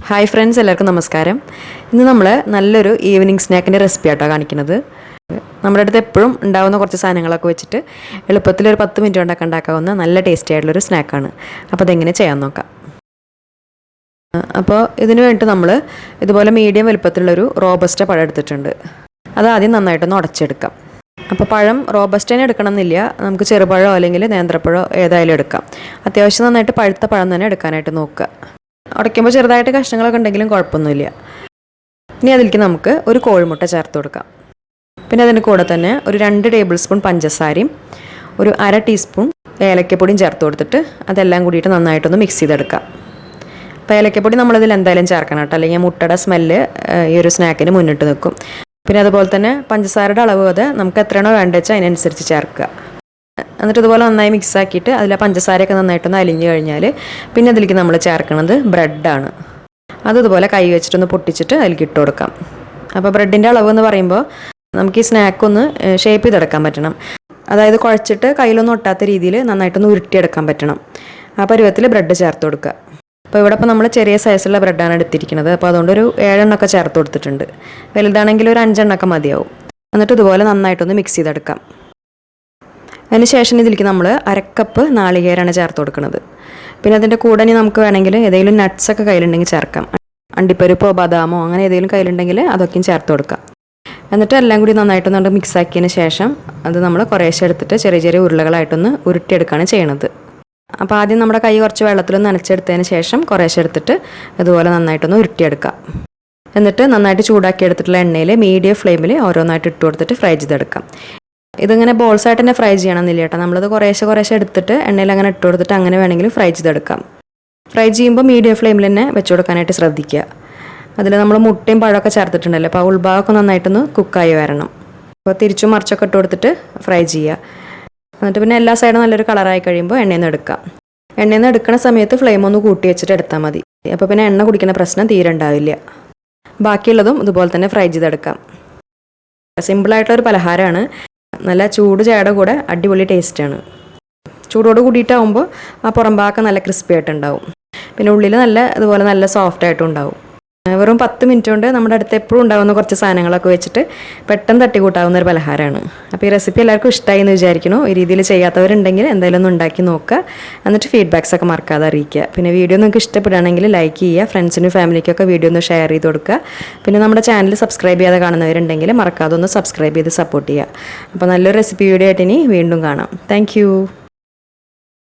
Hi friends, എല്ലാവർക്കും നമസ്കാരം. ഇന്ന് നമ്മൾ നല്ലൊരു ഈവനിങ് സ്നാക്കിൻ്റെ റെസിപ്പി ആയിട്ടോ കാണിക്കുന്നത്. നമ്മുടെ അടുത്ത് എപ്പോഴും ഉണ്ടാകുന്ന കുറച്ച് സാധനങ്ങളൊക്കെ വെച്ചിട്ട് എളുപ്പത്തിൽ ഒരു 10 മിനിറ്റ് കൊണ്ടൊക്കെ ഉണ്ടാക്കാവുന്ന നല്ല ടേസ്റ്റി ആയിട്ടുള്ളൊരു സ്നാക്കാണ്. അപ്പോൾ അതെങ്ങനെ ചെയ്യാൻ നോക്കാം. അപ്പോൾ ഇതിന് വേണ്ടിയിട്ട് നമ്മൾ ഇതുപോലെ മീഡിയം വലുപ്പത്തിലുള്ളൊരു റോബസ്റ്റ പഴം എടുത്തിട്ടുണ്ട്. അത് ആദ്യം നന്നായിട്ടൊന്ന് ഉടച്ചെടുക്കാം. അപ്പോൾ പഴം റോബസ്റ്റേനെ എടുക്കണം എന്നില്ല, നമുക്ക് ചെറുപഴമോ അല്ലെങ്കിൽ നേന്ത്രപ്പഴമോ ഏതായാലും എടുക്കാം. അത്യാവശ്യം നന്നായിട്ട് പഴുത്ത പഴം തന്നെ എടുക്കാനായിട്ട് നോക്കുക. ഉടയ്ക്കുമ്പോൾ ചെറുതായിട്ട് കഷ്ണങ്ങളൊക്കെ ഉണ്ടെങ്കിലും കുഴപ്പമൊന്നുമില്ല. ഇനി അതിലേക്ക് നമുക്ക് ഒരു കോഴിമുട്ട ചേർത്ത് കൊടുക്കാം. പിന്നെ അതിൻ്റെ കൂടെ തന്നെ ഒരു 2 ടേബിൾ സ്പൂൺ പഞ്ചസാരയും ഒരു 1/2 ടീസ്പൂൺ ഏലക്കപ്പൊടിയും ചേർത്ത് കൊടുത്തിട്ട് അതെല്ലാം കൂടിയിട്ട് നന്നായിട്ടൊന്ന് മിക്സ് ചെയ്തെടുക്കാം. അപ്പോൾ ഏലക്കപ്പൊടി നമ്മളതിൽ എന്തായാലും ചേർക്കണം കേട്ടോ, അല്ലെങ്കിൽ മുട്ടയുടെ സ്മെല്ല് ഈ ഒരു സ്നാക്കിന് മുന്നിട്ട് നിൽക്കും. പിന്നെ അതുപോലെ തന്നെ പഞ്ചസാരയുടെ അളവ് അത് നമുക്ക് എത്രയാണോ വേണ്ടത് വെച്ചാൽ അതിനനുസരിച്ച് ചേർക്കുക. എന്നിട്ട് ഇതുപോലെ നന്നായി മിക്സ് ആക്കിയിട്ട് അതിൽ പഞ്ചസാരയൊക്കെ നന്നായിട്ടൊന്ന് അലിഞ്ഞു കഴിഞ്ഞാൽ പിന്നെ അതിലേക്ക് നമ്മൾ ചേർക്കുന്നത് ബ്രെഡാണ്. അതുപോലെ കൈ വെച്ചിട്ടൊന്ന് പൊട്ടിച്ചിട്ട് അതിലേക്ക് ഇട്ട് കൊടുക്കാം. അപ്പോൾ ബ്രെഡിൻ്റെ അളവ് എന്ന് പറയുമ്പോൾ നമുക്ക് ഈ സ്നാക്കൊന്ന് ഷേപ്പ് ചെയ്തെടുക്കാൻ പറ്റണം. അതായത് കുഴച്ചിട്ട് കയ്യിലൊന്നും ഒട്ടാത്ത രീതിയിൽ നന്നായിട്ടൊന്ന് ഉരുട്ടിയെടുക്കാൻ പറ്റണം. ആ പരുവത്തിൽ ബ്രെഡ് ചേർത്ത് കൊടുക്കുക. അപ്പോൾ ഇവിടെ ഇപ്പോൾ നമ്മൾ ചെറിയ സൈസുള്ള ബ്രെഡാണ് എടുത്തിരിക്കുന്നത്. അപ്പോൾ അതുകൊണ്ട് ഒരു 7 എണ്ണമൊക്കെ ചേർത്ത് കൊടുത്തിട്ടുണ്ട്. വലുതാണെങ്കിൽ ഒരു 5 എണ്ണമൊക്കെ മതിയാവും. എന്നിട്ട് ഇതുപോലെ നന്നായിട്ടൊന്ന് മിക്സ് ചെയ്തെടുക്കാം. അതിന് ശേഷം ഇതിലേക്ക് നമ്മൾ 1/2 കപ്പ് നാളികേരമാണ് ചേർത്ത് കൊടുക്കുന്നത്. പിന്നെ അതിൻ്റെ കൂടെ ഇനി നമുക്ക് വേണമെങ്കിൽ ഏതെങ്കിലും നട്ട്സൊക്കെ കയ്യിലുണ്ടെങ്കിൽ ചേർക്കാം. അണ്ടിപ്പരിപ്പോ ബദാമോ അങ്ങനെ ഏതെങ്കിലും കയ്യിലുണ്ടെങ്കിൽ അതൊക്കെയും ചേർത്ത് കൊടുക്കാം. എന്നിട്ട് എല്ലാം കൂടി നന്നായിട്ടൊന്ന് മിക്സ് ആക്കിയതിന് ശേഷം അത് നമ്മൾ കുറേശ്ശെ എടുത്തിട്ട് ചെറിയ ചെറിയ ഉരുളകളായിട്ടൊന്ന് ഉരുട്ടിയെടുക്കുകയാണ് ചെയ്യണത്. അപ്പോൾ ആദ്യം നമ്മുടെ കൈ കുറച്ച് വെള്ളത്തിലൊന്ന് നനച്ചെടുത്തതിന് ശേഷം കുറേശ്ശെ എടുത്തിട്ട് ഇതുപോലെ നന്നായിട്ടൊന്ന് ഉരുട്ടിയെടുക്കാം. എന്നിട്ട് നന്നായിട്ട് ചൂടാക്കി എടുത്തിട്ടുള്ള എണ്ണയിൽ മീഡിയം ഫ്ലെയിമിൽ ഓരോന്നായിട്ട് ഇട്ട് കൊടുത്തിട്ട് ഫ്രൈ ചെയ്തെടുക്കാം. ഇതിങ്ങനെ ബോൾസായിട്ട് തന്നെ ഫ്രൈ ചെയ്യണമെന്നില്ല കേട്ടോ, നമ്മളത് കുറേശ്ശെ എടുത്തിട്ട് എണ്ണയിൽ അങ്ങനെ ഇട്ട് കൊടുത്തിട്ട് അങ്ങനെ വേണമെങ്കിലും ഫ്രൈ ചെയ്തെടുക്കാം. ഫ്രൈ ചെയ്യുമ്പോൾ മീഡിയം ഫ്ലെയിമിൽ തന്നെ വെച്ച് കൊടുക്കാനായിട്ട് ശ്രദ്ധിക്കുക. അതിൽ നമ്മൾ മുട്ടയും പഴമൊക്കെ ചേർത്തിട്ടുണ്ടല്ലോ, അപ്പോൾ ആ ഉൾഭാഗമൊക്കെ നന്നായിട്ടൊന്ന് കുക്കായി വരണം. അപ്പോൾ തിരിച്ചും മറിച്ചൊക്കെ ഇട്ട് കൊടുത്തിട്ട് ഫ്രൈ ചെയ്യുക. എന്നിട്ട് പിന്നെ എല്ലാ സൈഡും നല്ലൊരു കളറായി കഴിയുമ്പോൾ എണ്ണയിൽ നിന്ന് എടുക്കാം. എണ്ണയിൽ നിന്ന് എടുക്കുന്ന സമയത്ത് ഫ്ലെയിം ഒന്ന് കൂട്ടി വെച്ചിട്ട് എടുത്താൽ മതി. അപ്പോൾ പിന്നെ എണ്ണ കുടിക്കുന്ന പ്രശ്നം തീരെ ഉണ്ടാവില്ല. ബാക്കിയുള്ളതും ഇതുപോലെ തന്നെ ഫ്രൈ ചെയ്തെടുക്കാം. സിമ്പിളായിട്ടുള്ളൊരു പലഹാരമാണ്. നല്ല ചൂട് ചായയുടെ കൂടെ അടിപൊളി ടേസ്റ്റാണ്. ചൂടോട് കൂടിയിട്ടാവുമ്പോൾ ആ പുറംഭാഗമൊക്കെ നല്ല ക്രിസ്പി ആയിട്ടുണ്ടാവും. പിന്നെ ഉള്ളിൽ അതുപോലെ നല്ല സോഫ്റ്റായിട്ടും ഉണ്ടാവും. വെറും 10 മിനിറ്റ് കൊണ്ട് നമ്മുടെ അടുത്ത് എപ്പോഴും ഉണ്ടാകുന്ന കുറച്ച് സാധനങ്ങളൊക്കെ വെച്ചിട്ട് പെട്ടെന്ന് തട്ടിക്കൂട്ടാവുന്ന ഒരു പലഹാരമാണ്. അപ്പോൾ ഈ റെസിപ്പി എല്ലാവർക്കും ഇഷ്ടമായി എന്ന് വിചാരിക്കുന്നു. ഈ രീതിയിൽ ചെയ്യാത്തവരുണ്ടെങ്കിൽ എന്തായാലും ഒന്ന് ഉണ്ടാക്കി നോക്കുക. എന്നിട്ട് ഫീഡ്ബാക്സൊക്കെ മറക്കാതെ അറിയിക്കുക. പിന്നെ വീഡിയോ നിങ്ങൾക്ക് ഇഷ്ടപ്പെടുകയാണെങ്കിൽ ലൈക്ക് ചെയ്യുക. ഫ്രണ്ട്സിനും ഫാമിലിക്കൊക്കെ വീഡിയോ ഒന്ന് ഷെയർ ചെയ്ത് കൊടുക്കുക. പിന്നെ നമ്മുടെ ചാനൽ സബ്സ്ക്രൈബ് ചെയ്യാതെ കാണുന്നവരുണ്ടെങ്കിൽ മറക്കാതെ ഒന്ന് സബ്സ്ക്രൈബ് ചെയ്ത് സപ്പോർട്ട് ചെയ്യുക. അപ്പോൾ നല്ലൊരു റെസിപ്പി വീഡിയോ ആയിട്ട് ഇനി വീണ്ടും കാണാം. താങ്ക്